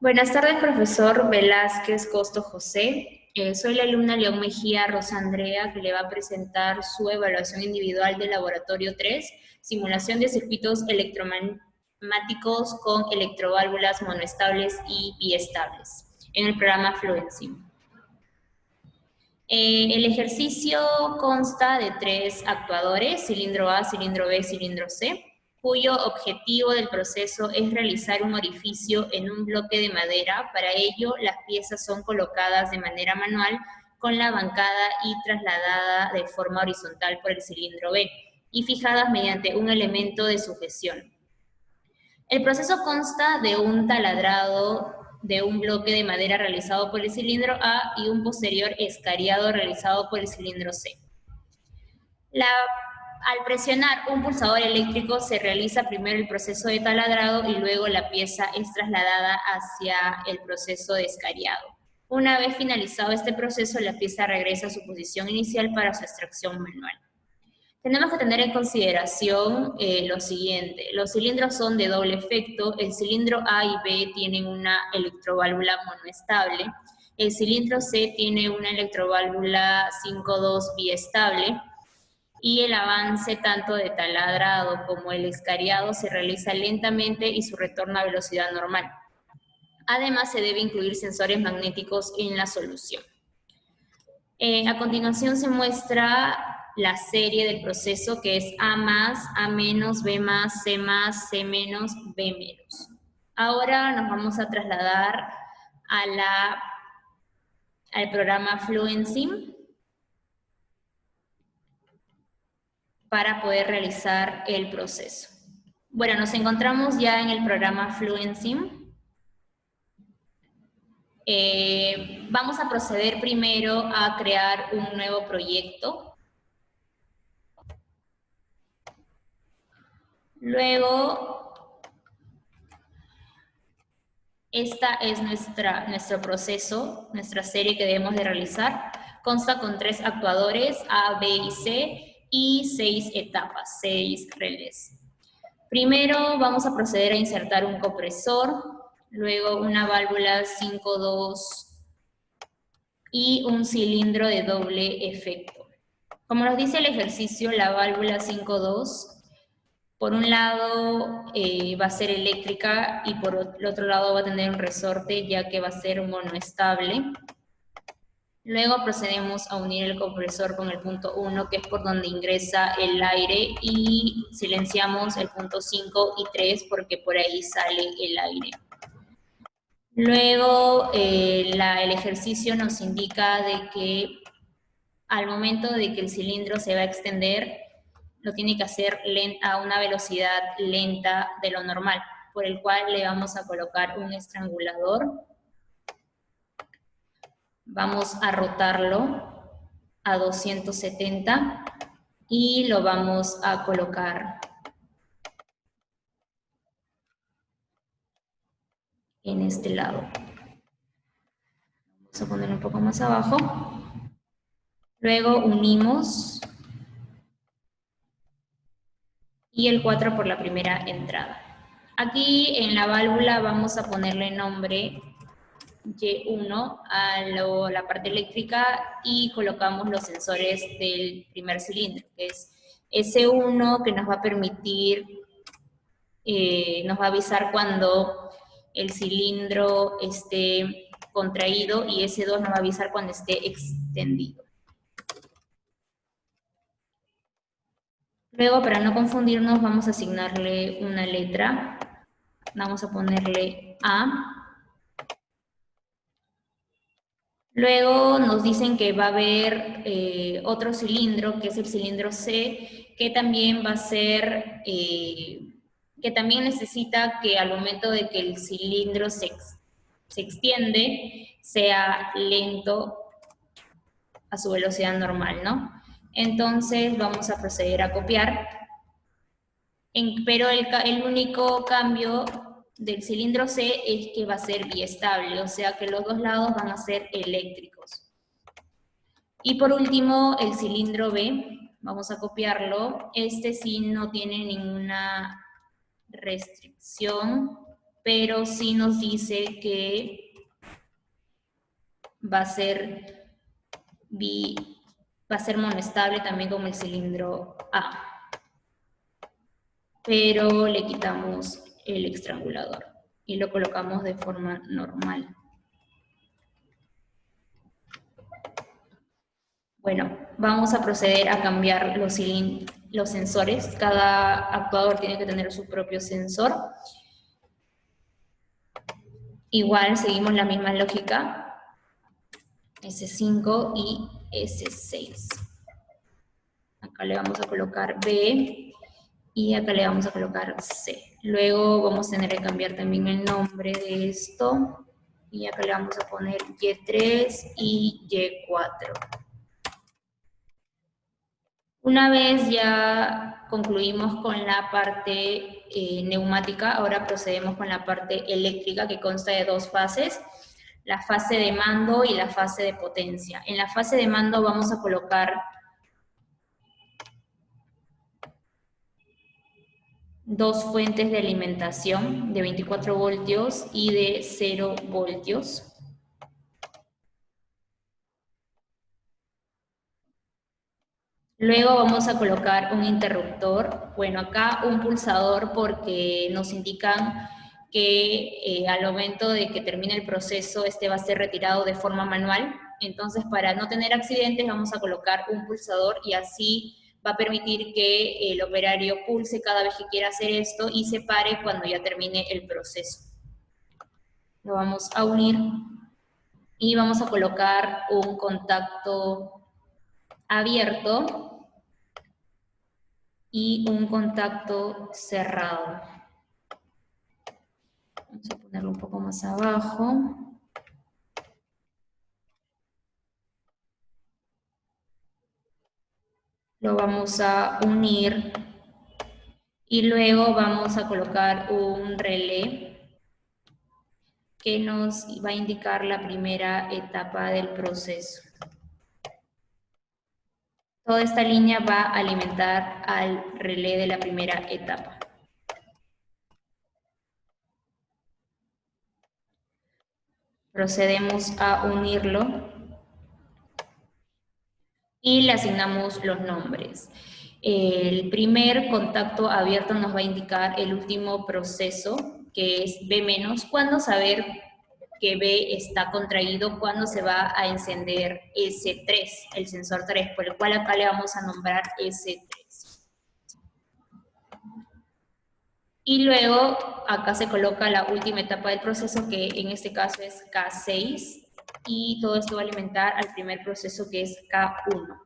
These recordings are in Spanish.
Buenas tardes, profesor Velázquez Costo José. Soy la alumna León Mejía Rosa Andrea, que le va a presentar su evaluación individual del laboratorio 3, simulación de circuitos electromagnéticos con electroválvulas monoestables y biestables, en el programa Fluency. El ejercicio consta de 3 actuadores, cilindro A, cilindro B, cilindro C, cuyo objetivo del proceso es realizar un orificio en un bloque de madera. Para ello, las piezas son colocadas de manera manual con la bancada y trasladada de forma horizontal por el cilindro B y fijadas mediante un elemento de sujeción. El proceso consta de un taladrado de un bloque de madera realizado por el cilindro A y un posterior escariado realizado por el cilindro C. Al presionar un pulsador eléctrico se realiza primero el proceso de taladrado y luego la pieza es trasladada hacia el proceso de escariado. Una vez finalizado este proceso, la pieza regresa a su posición inicial para su extracción manual. Tenemos que tener en consideración lo siguiente. Los cilindros son de doble efecto. El cilindro A y B tienen una electroválvula monoestable. El cilindro C tiene una electroválvula 5-2 biestable. Y el avance tanto de taladrado como el escariado se realiza lentamente y su retorno a velocidad normal. Además, se debe incluir sensores magnéticos en la solución. A continuación se muestra la serie del proceso, que es A más, A menos, B más, C menos, B menos. Ahora nos vamos a trasladar al programa Fluency para poder realizar el proceso. Bueno, nos encontramos ya en el programa Fluency. Vamos a proceder primero a crear un nuevo proyecto. Luego, esta es nuestro proceso, nuestra serie que debemos de realizar. Consta con 3 actuadores, A, B y C, y 6 etapas, 6 relés. Primero vamos a proceder a insertar un compresor, luego una válvula 5-2 y un cilindro de doble efecto. Como nos dice el ejercicio, la válvula 5-2, por un lado va a ser eléctrica y por el otro lado va a tener un resorte, ya que va a ser monoestable. Luego procedemos a unir el compresor con el punto 1, que es por donde ingresa el aire, y silenciamos el punto 5 y 3 porque por ahí sale el aire. Luego el ejercicio nos indica de que al momento de que el cilindro se va a extender, lo tiene que hacer a una velocidad lenta de lo normal, por el cual le vamos a colocar un estrangulador. Vamos a rotarlo a 270 y lo vamos a colocar en este lado. Vamos a poner un poco más abajo. Luego unimos y el 4 por la primera entrada. Aquí en la válvula vamos a ponerle nombre Y1 a la parte eléctrica y colocamos los sensores del primer cilindro, que es S1, que nos va a permitir, nos va a avisar cuando el cilindro esté contraído, y S2 nos va a avisar cuando esté extendido. Luego, para no confundirnos, vamos a asignarle una letra. Vamos a ponerle A. Luego nos dicen que va a haber otro cilindro, que es el cilindro C, que también va a ser, que también necesita que al momento de que el cilindro se extiende, sea lento a su velocidad normal, ¿no? Entonces vamos a proceder a copiar, pero el único cambio del cilindro C es que va a ser biestable, o sea que los dos lados van a ser eléctricos. Y por último, el cilindro B, vamos a copiarlo. Este sí no tiene ninguna restricción. pero sí nos dice que va a ser monoestable también como el cilindro A, pero le quitamos el estrangulador y lo colocamos de forma normal. Bueno, vamos a proceder a cambiar los sensores. Cada actuador tiene que tener su propio sensor. Igual seguimos la misma lógica, S5 y S6. Acá le vamos a colocar B y acá le vamos a colocar C. Luego vamos a tener que cambiar también el nombre de esto y acá le vamos a poner Y3 y Y4. Una vez ya concluimos con la parte neumática, ahora procedemos con la parte eléctrica que consta de dos fases, la fase de mando y la fase de potencia. En la fase de mando vamos a colocar dos fuentes de alimentación de 24 voltios y de 0 voltios. Luego vamos a colocar un interruptor, bueno acá un pulsador porque nos indican que al momento de que termine el proceso este va a ser retirado de forma manual, entonces para no tener accidentes vamos a colocar un pulsador y así va a permitir que el operario pulse cada vez que quiera hacer esto y se pare cuando ya termine el proceso. Lo vamos a unir y vamos a colocar un contacto abierto y un contacto cerrado. Vamos a ponerlo un poco más abajo. Lo vamos a unir y luego vamos a colocar un relé que nos va a indicar la primera etapa del proceso. Toda esta línea va a alimentar al relé de la primera etapa. Procedemos a unirlo y le asignamos los nombres. El primer contacto abierto nos va a indicar el último proceso, que es B-, cuándo saber que B está contraído, cuándo se va a encender S3, el sensor 3, por el cual acá le vamos a nombrar S3. Y luego acá se coloca la última etapa del proceso, que en este caso es K6, y todo esto va a alimentar al primer proceso que es K1.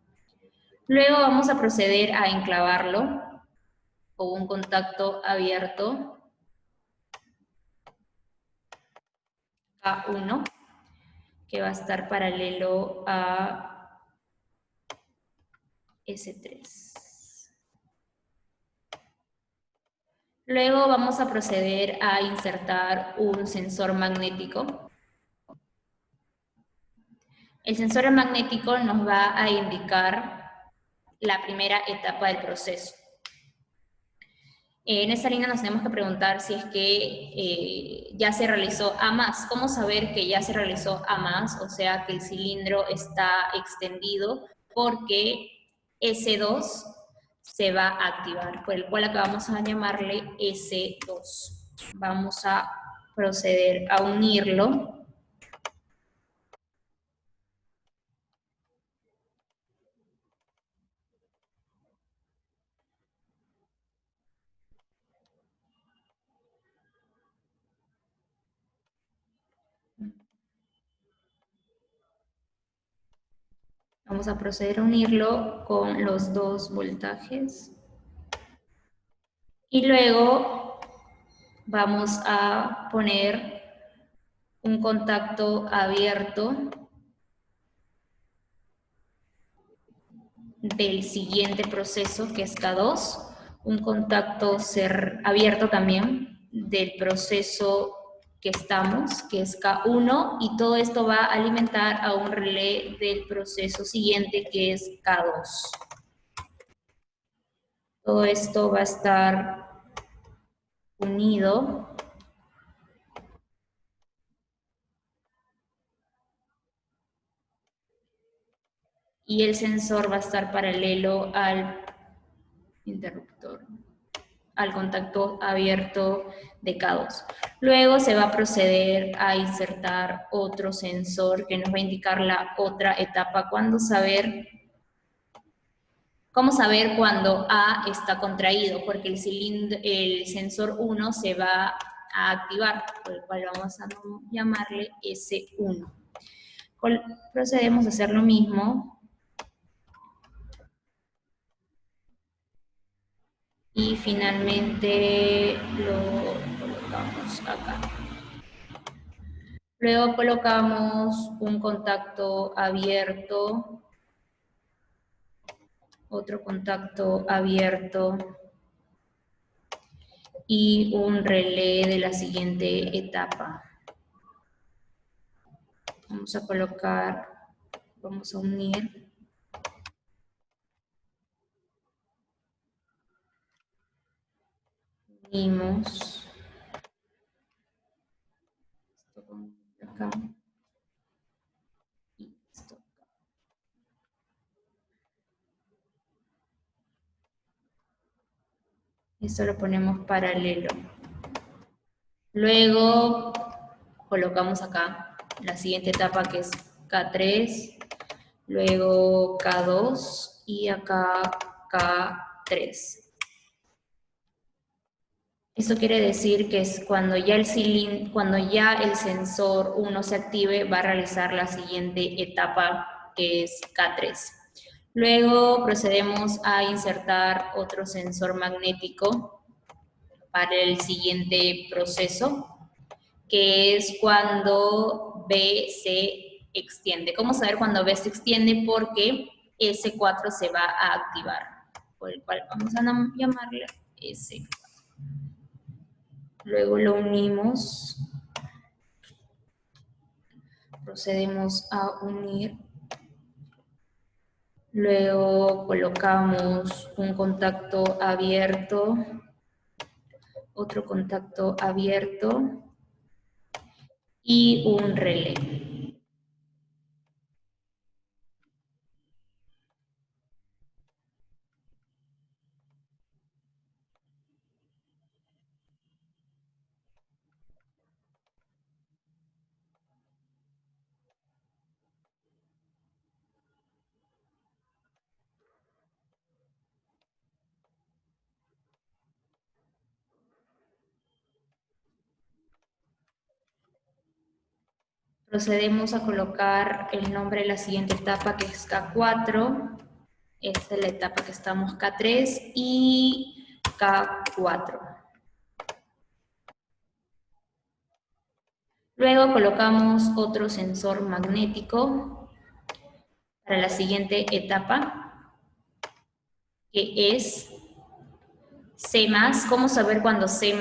Luego vamos a proceder a enclavarlo con un contacto abierto K1 que va a estar paralelo a S3. Luego vamos a proceder a insertar un sensor magnético. El sensor magnético nos va a indicar la primera etapa del proceso. En esa línea nos tenemos que preguntar si es que ya se realizó A+. ¿Cómo saber que ya se realizó A+? O sea, que el cilindro está extendido porque S2 se va a activar, por el cual acá vamos a llamarle S2. Vamos a proceder a unirlo. Vamos a proceder a unirlo con los dos voltajes. Y luego vamos a poner un contacto abierto del siguiente proceso, que es K2, un contacto abierto también del proceso que estamos, que es K1, y todo esto va a alimentar a un relé del proceso siguiente, que es K2. Todo esto va a estar unido y el sensor va a estar paralelo al interruptor, al contacto abierto de K2. Luego se va a proceder a insertar otro sensor que nos va a indicar la otra etapa, cómo saber cuando A está contraído, porque el sensor 1 se va a activar, por el cual vamos a llamarle S1. Procedemos a hacer lo mismo y finalmente lo colocamos acá. Luego colocamos un contacto abierto, otro contacto abierto y un relé de la siguiente etapa. Vamos a colocar, vamos a unir. Unimos. Esto con acá. Y esto acá. Esto lo ponemos paralelo. Luego colocamos acá la siguiente etapa que es K3, luego K2 y acá K3. Esto quiere decir que es cuando ya el sensor 1 se active, va a realizar la siguiente etapa que es K3. Luego procedemos a insertar otro sensor magnético para el siguiente proceso, que es cuando B se extiende. ¿Cómo saber cuando B se extiende? Porque S4 se va a activar, por el cual vamos a llamarle S4. Luego lo unimos, procedemos a unir, luego colocamos un contacto abierto, otro contacto abierto y un relé. Procedemos a colocar el nombre de la siguiente etapa, que es K4. Esta es la etapa que estamos, K3 y K4. Luego colocamos otro sensor magnético para la siguiente etapa, que es C+. ¿Cómo saber cuando C+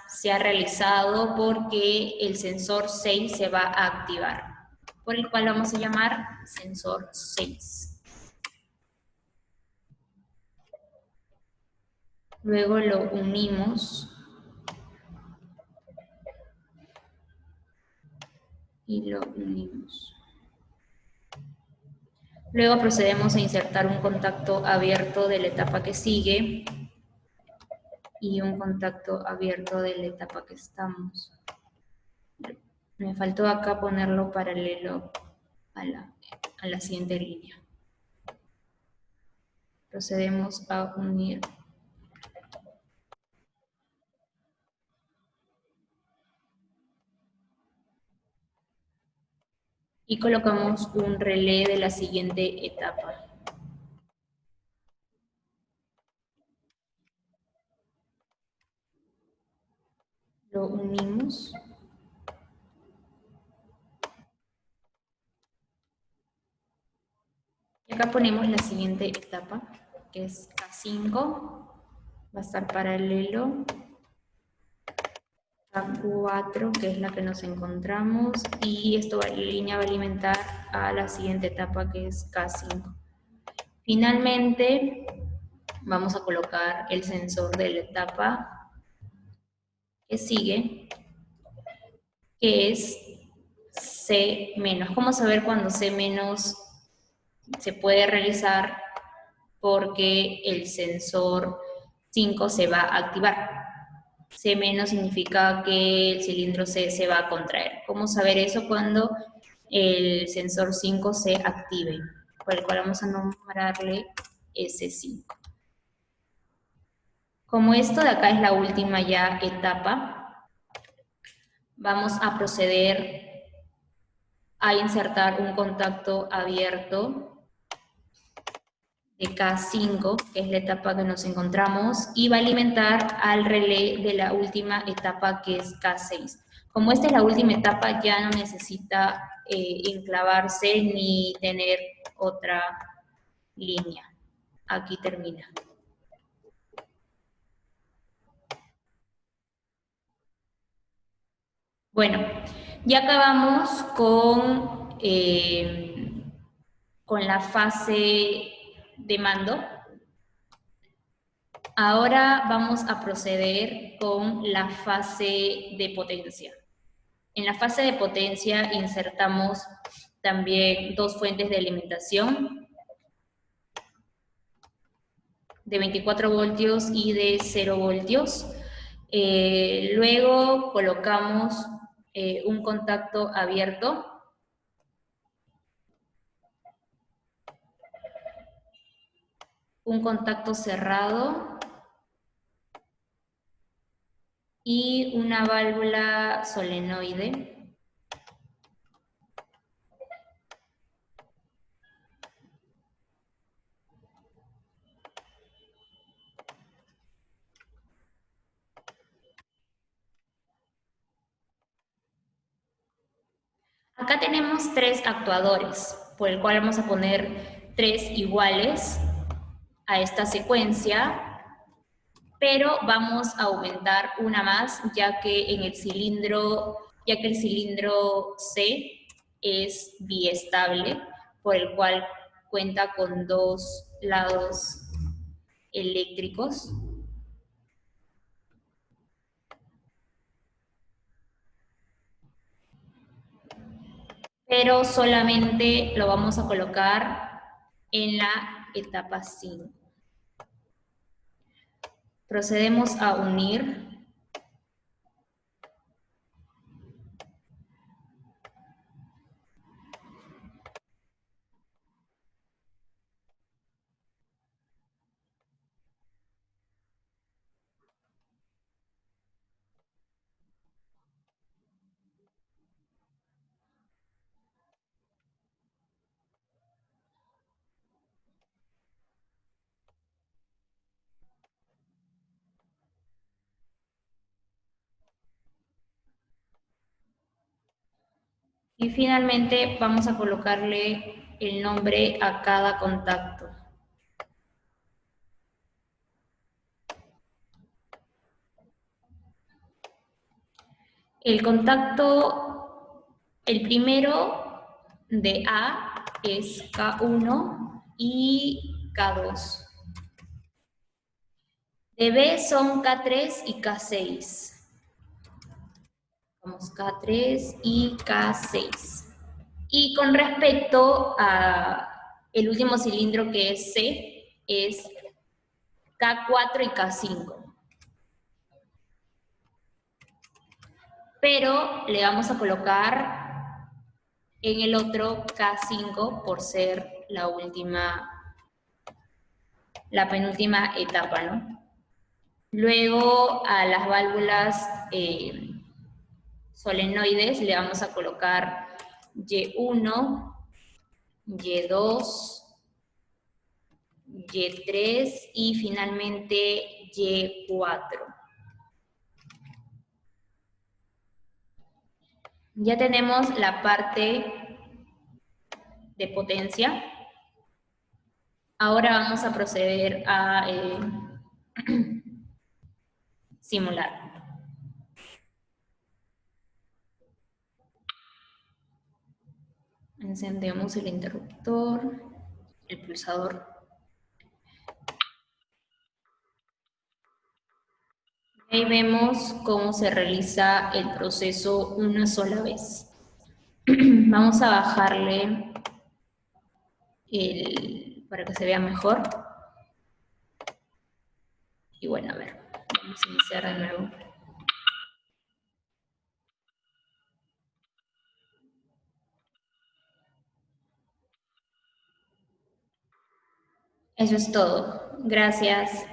se ha realizado? Porque el sensor 6 se va a activar, por el cual vamos a llamar sensor 6. Luego lo unimos y lo unimos. Luego procedemos a insertar un contacto abierto de la etapa que sigue y un contacto abierto de la etapa que estamos. Me faltó acá ponerlo paralelo a la siguiente línea. Procedemos a unir. Y colocamos un relé de la siguiente etapa. Lo unimos. Y acá ponemos la siguiente etapa, que es K5. Va a estar paralelo. K4, que es la que nos encontramos. Y la línea va a alimentar a la siguiente etapa, que es K5. Finalmente, vamos a colocar el sensor de la etapa que sigue, que es C-. ¿Cómo saber cuando C- se puede realizar porque el sensor 5 se va a activar. C- significa que el cilindro C se va a contraer. ¿Cómo saber eso? Cuando el sensor 5 se active, por el cual vamos a nombrarle S5. Como esto de acá es la última ya etapa, vamos a proceder a insertar un contacto abierto de K5, que es la etapa que nos encontramos, y va a alimentar al relé de la última etapa, que es K6. Como esta es la última etapa, ya no necesita enclavarse ni tener otra línea. Aquí termina. Bueno, ya acabamos con la fase de mando. Ahora vamos a proceder con la fase de potencia. En la fase de potencia insertamos también dos fuentes de alimentación de 24 voltios y de 0 voltios. Luego colocamos un contacto abierto, un contacto cerrado y una válvula solenoide. Acá tenemos tres actuadores, por el cual vamos a poner tres iguales a esta secuencia, pero vamos a aumentar una más, ya que el cilindro C es biestable, por el cual cuenta con dos lados eléctricos. Pero solamente lo vamos a colocar en la etapa 5. Procedemos a unir. Y finalmente vamos a colocarle el nombre a cada contacto. El contacto, el primero de A es K1 y K2. De B son K3 y K6. Vamos, K3 y K6. Y con respecto a el último cilindro, que es C, es K4 y K5. Pero le vamos a colocar en el otro K5 por ser la penúltima etapa, ¿no? Luego a las válvulas solenoides le vamos a colocar Y1, Y2, Y3 y finalmente Y4. Ya tenemos la parte de potencia. Ahora vamos a proceder a simular. Encendemos el interruptor, el pulsador. Ahí vemos cómo se realiza el proceso una sola vez. Vamos a bajarle para que se vea mejor. Y bueno, a ver, vamos a iniciar de nuevo. Eso es todo. Gracias.